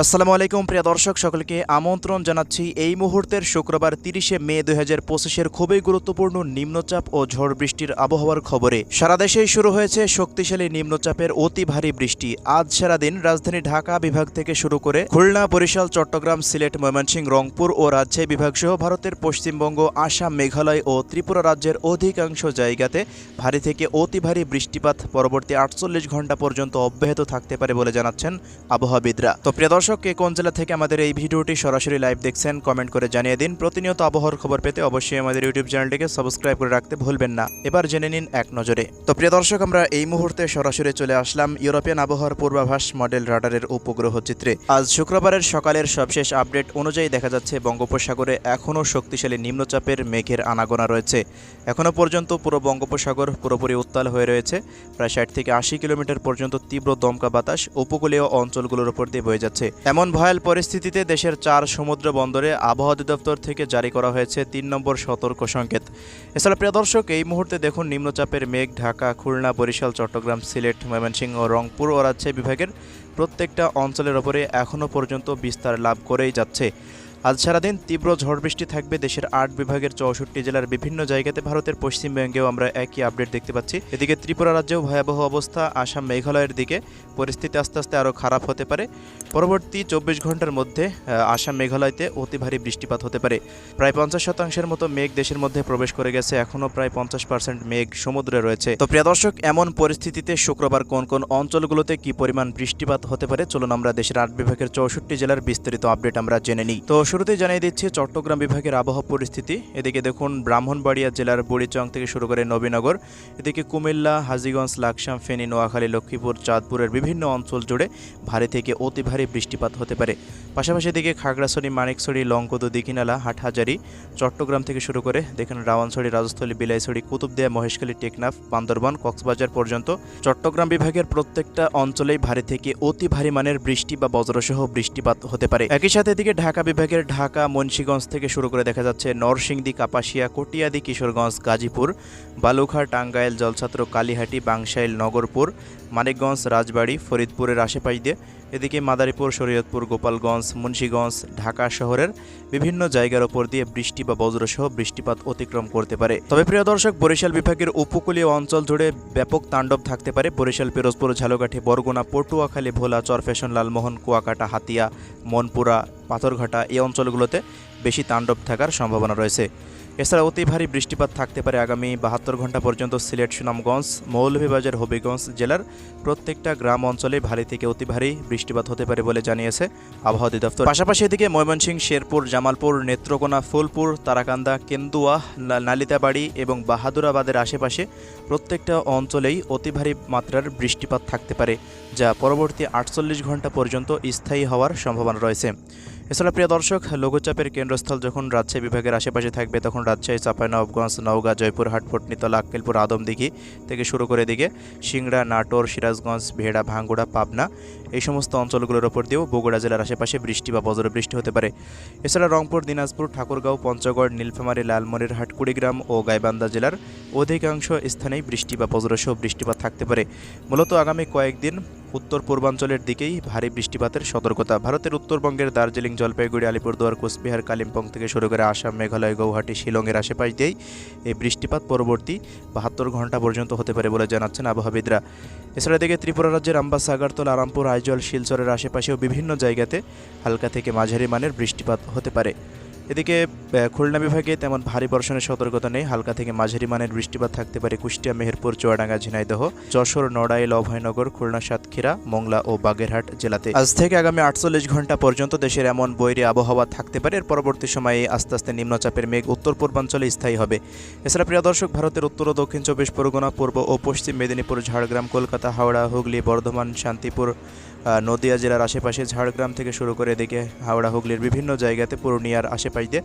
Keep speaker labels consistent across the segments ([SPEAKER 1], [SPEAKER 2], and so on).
[SPEAKER 1] আসসালামু আলাইকুম প্রিয় দর্শক, সকলকে আমন্ত্রণ জানাচ্ছি এই মুহূর্তের শুক্রবার 30শে মে 2025-এর খুবই গুরুত্বপূর্ণ নিম্নচাপ ও ঝড় বৃষ্টির আবহাওয়ার খবরে। সারা দেশেই শুরু হয়েছে শক্তিশালী নিম্নচাপের অতি ভারী বৃষ্টি। আজ সারাদিন রাজধানী ঢাকা বিভাগ থেকে শুরু করে খুলনা, বরিশাল, চট্টগ্রাম, সিলেট, ময়মনসিংহ, রংপুর ও রাজশাহী বিভাগ সহ ভারতের পশ্চিমবঙ্গ, আসাম, মেঘালয় ও ত্রিপুরা রাজ্যের অধিকাংশ জায়গাতে ভারী থেকে অতি ভারী বৃষ্টিপাত পরবর্তী 48 ঘন্টা পর্যন্ত অব্যাহত থাকতে পারে বলে জানাচ্ছেন আবহাওয়াবিদরা। তো প্রিয় দর্শক, কে কোন জেলা থেকে আমাদের এই ভিডিওটি সরাসরি লাইভ দেখছেন কমেন্ট করে জানিয়ে দিন। প্রতিনিয়ত আবহাওয়ার খবর পেতে অবশ্যই আমাদের ইউটিউব চ্যানেলটিকে সাবস্ক্রাইব করে রাখতে ভুলবেন না। এবার জেনে নিন এক নজরে। তো প্রিয় দর্শক, আমরা এই মুহূর্তে সরাসরি চলে আসলাম ইউরোপিয়ান আবহাওয়ার পূর্বাভাস মডেল রাডারের উপগ্রহ চিত্রে। আজ শুক্রবারের সকালের সবশেষ আপডেট অনুযায়ী দেখা যাচ্ছে বঙ্গোপসাগরে এখনও শক্তিশালী নিম্নচাপের মেঘের আনাগোনা রয়েছে। এখনও পর্যন্ত পুরো বঙ্গোপসাগর পুরোপুরি উত্তাল হয়ে রয়েছে। প্রায় 60 থেকে 80 কিলোমিটার পর্যন্ত তীব্র দমকা বাতাস উপকূলীয় অঞ্চলগুলোর উপর দিয়ে বয়ে যাচ্ছে। এমন ভয়াল পরিস্থিতিতে দেশের 4 সমুদ্র বন্দরে আবহাওয়া অধিদপ্তর থেকে জারি করা হয়েছে 3 নম্বর সতর্ক সংকেত। এছাড়া প্রিয় দর্শক, এই মুহূর্তে দেখুন নিম্নচাপের মেঘ ঢাকা, খুলনা, বরিশাল, চট্টগ্রাম, সিলেট, ময়মনসিংহ, রংপুর ও রাজশাহী বিভাগের প্রত্যেকটা অঞ্চলের ওপরে এখনও পর্যন্ত বিস্তার লাভ করেই যাচ্ছে। আজ সারাদিন তীব্র ঝড় বৃষ্টি থাকবে দেশের 8 বিভাগের 64 জেলার বিভিন্ন জায়গাতে। ভারতের পশ্চিমবঙ্গেও আমরা একই আপডেট দেখতে পাচ্ছি। এদিকে ত্রিপুরা রাজ্যেও ভয়াবহ অবস্থা। আসাম, মেঘালয়ের দিকে পরিস্থিতি আস্তে আস্তে আরও খারাপ হতে পারে। পরবর্তী 24 ঘন্টার মধ্যে আসাম, মেঘালয়তে অতি ভারী বৃষ্টিপাত হতে পারে। প্রায় 50% মতো মেঘ দেশের মধ্যে প্রবেশ করে গেছে। এখনও প্রায় 50% মেঘ সমুদ্রে রয়েছে। তো প্রিয় দর্শক, এমন পরিস্থিতিতে শুক্রবার কোন কোন অঞ্চলগুলোতে কি পরিমাণ বৃষ্টিপাত হতে পারে চলুন আমরা দেশের 8 বিভাগের 64 জেলার বিস্তারিত আপডেট আমরা জেনে নিই। তো শুরুতেই জানিয়ে দিচ্ছি চট্টগ্রাম বিভাগের আবহাওয়া পরিস্থিতি। এদিকে দেখুন ব্রাহ্মণবাড়িয়া জেলার বুড়িচং থেকে শুরু করে নবীনগর, এদিকে কুমিল্লা, হাজীগঞ্জ, লাকসাম, ফেনী, নোয়াখালী, লক্ষ্মীপুর, চাঁদপুরের বিভিন্ন অঞ্চল জুড়ে ভারী থেকে অতি ভারী বৃষ্টিপাত হতে পারে। পাশাপাশি এদিকে খাগড়াছড়ি, মানিকছড়ি, লংকদু, দীঘিনালা, হাটহাজারি, চট্টগ্রাম থেকে শুরু করে দেখেন রাওয়ানছড়ি, রাজস্থলী, বিলাইছড়ি, কুতুবদিয়া, মহেশখালী, টেকনাফ, বান্দরবান, কক্সবাজার পর্যন্ত চট্টগ্রাম বিভাগের প্রত্যেকটা অঞ্চলেই ভারী থেকে অতি ভারী মানের বৃষ্টি বা বজ্রসহ বৃষ্টিপাত হতে পারে। একই সাথে এদিকে ঢাকা বিভাগের ঢাকা, মুন্সিগঞ্জ থেকে শুরু করে দেখা যাচ্ছে নরসিংদী, কাপাসিয়া, কটিয়াদি, কিশোরগঞ্জ, গাজীপুর, বালুখার, টাঙ্গাইল, জলছাত্র, কালীহাটি, বাংশাইল, নগরপুর, মানিকগঞ্জ, রাজবাড়ী, ফরিদপুরের আশেপাশ দিয়ে এদিকে মাদারীপুর, শরীয়তপুর, গোপালগঞ্জ, মুন্সিগঞ্জ, ঢাকা শহরের বিভিন্ন জায়গার ওপর দিয়ে বৃষ্টি বা বজ্রসহ বৃষ্টিপাত অতিক্রম করতে পারে। তবে প্রিয় দর্শক, বরিশাল বিভাগের উপকূলীয় অঞ্চল জুড়ে ব্যাপক তাণ্ডব থাকতে পারে। বরিশাল, পিরোজপুর, ঝালকাঠি, বরগুনা, পটুয়াখালী, ভোলা, চরফ্যাশন, লালমোহন, কুয়াকাটা, হাতিয়া, মনপুরা, পাথরঘাটা এই অঞ্চলগুলোতে বেশি তাণ্ডব থাকার সম্ভাবনা রয়েছে। এছাড়া অতি ভারী বৃষ্টিপাত থাকতে পারে আগামী 72 ঘন্টা পর্যন্ত সিলেট, সুনামগঞ্জ, মৌলভীবাজার, হবিগঞ্জ জেলার প্রত্যেকটা গ্রাম অঞ্চলে ভারী থেকে অতি ভারী বৃষ্টিপাত হতে পারে বলে জানিয়েছে আবহাওয়া অধিদপ্তর। পাশাপাশি এদিকে ময়মনসিংহ, শেরপুর, জামালপুর, নেত্রকোনা, ফুলপুর, তারাকান্দা, কেন্দুয়া, নালিতাবাড়ি এবং বাহাদুরাবাদের আশেপাশে প্রত্যেকটা অঞ্চলেই অতি ভারী মাত্রার বৃষ্টিপাত থাকতে পারে, যা পরবর্তী 48 ঘন্টা পর্যন্ত স্থায়ী হওয়ার সম্ভাবনা রয়েছে। এছাড়া প্রিয় দর্শক, লঘুচাপের কেন্দ্রস্থল যখন রাজশাহী বিভাগের আশেপাশে থাকবে তখন রাজশাহী, চাঁপাইনবাবগঞ্জ, নওগাঁ, জয়পুরহাট, ফটনিতলা, আক্কেলপুর, আদমদিঘি থেকে শুরু করে দিকে সিংড়া, নাটোর, সিরাজগঞ্জ, ভেড়া, ভাঙ্গুড়া, পাবনা এই সমস্ত অঞ্চলগুলোর ওপর দিয়েও বগুড়া জেলার আশেপাশে বৃষ্টি বা বজ্রবৃষ্টি হতে পারে। এছাড়া রংপুর, দিনাজপুর, ঠাকুরগাঁও, পঞ্চগড়, নীলফামারী, লালমনিরহাট, কুড়িগ্রাম ও গাইবান্ধা জেলার অধিকাংশ স্থানেই বৃষ্টি বা বজ্রসহ বৃষ্টিপাত থাকতে পারে। মূলত আগামী কয়েকদিন উত্তর পূর্বাঞ্চলের দিকেই ভারী বৃষ্টিপাতের সতর্কতা। ভারতের উত্তরবঙ্গের দার্জিলিং, জলপাইগুড়ি, আলিপুরদুয়ার, কোচবিহার, কালিম্পং থেকে শুরু করে আসাম, মেঘালয়, গৌহাটি, শিলংয়ের আশেপাশ দিয়েই এই বৃষ্টিপাত পরবর্তী 72 ঘন্টা পর্যন্ত হতে পারে বলে জানাচ্ছেন আবহাওয়াবিদরা। এছাড়া দিকে ত্রিপুরা রাজ্যের আম্বাসা, আগরতলা, আরামপুর, আইজল, শিলচরের আশেপাশেও বিভিন্ন জায়গাতে হালকা থেকে মাঝারি মানের বৃষ্টিপাত হতে পারে। এদিকে খুলনা বিভাগে তেমন ভারী বর্ষণের সতর্কতা নেই। হালকা থেকে মাঝারি মানের বৃষ্টিপাত থাকতে পারে কুষ্টিয়া, মেহেরপুর, চুয়াডাঙ্গা, ঝিনাইদহ, যশোর, নড়াইল, অভয়নগর, খুলনা, সাতক্ষীরা, মোংলা ও বাগেরহাট জেলাতে। আজ থেকে আগামী 48 ঘন্টা পর্যন্ত দেশের এমন বৈরী আবহাওয়া থাকতে পারে। এর পরবর্তী সময়ে আস্তে আস্তে নিম্নচাপের মেঘ উত্তর পূর্বাঞ্চলে স্থায়ী হবে। এছাড়া প্রিয় দর্শক, ভারতের উত্তর ও দক্ষিণ 24 পরগনা, পূর্ব ও পশ্চিম মেদিনীপুর, ঝাড়গ্রাম, কলকাতা, হাওড়া, হুগলি, বর্ধমান, শান্তিপুর, নদিয়া জেলার আশেপাশে, ঝাড়গ্রাম থেকে শুরু করে এদিকে হাওড়া, হুগলির বিভিন্ন জায়গাতে, পূর্ণিয়ার আশেপাশে পাশ দিয়ে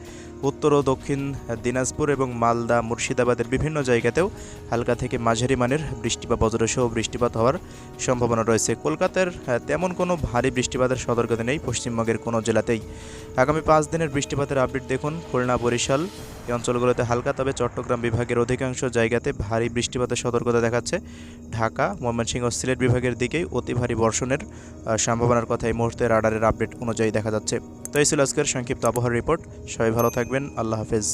[SPEAKER 1] উত্তর ও দক্ষিণ দিনাজপুর এবং মালদা মুর্শিদাবাদের বিভিন্ন জায়গাতেও হালকা থেকে মাঝারি মানের বৃষ্টি বা বজ্রসহ বৃষ্টিপাত হওয়ার সম্ভাবনা রয়েছে। কলকাতার তেমন কোনো ভারী বৃষ্টিপাতের সতর্কতা নেই পশ্চিমবঙ্গের কোনো জেলাতেই। আগামী 5 দিনের বৃষ্টিপাতের আপডেট দেখুন। খুলনা, বরিশাল এই অঞ্চলগুলোতে হালকা, তবে চট্টগ্রাম বিভাগের অধিকাংশ জায়গাতে ভারী বৃষ্টিপাতের সতর্কতা দেখাচ্ছে। ঢাকা, ময়মনসিংহ ও সিলেট বিভাগের দিকেই অতি ভারী বর্ষণের সম্ভাবনার কথা এই মুহূর্তে রাডারের আপডেট অনুযায়ী দেখা যাচ্ছে। তো এই ছিল আজকের সংক্ষিপ্ত আবহাওয়ার রিপোর্ট। সবাই ভালো থাকবেন। আল্লাহ হাফেজ।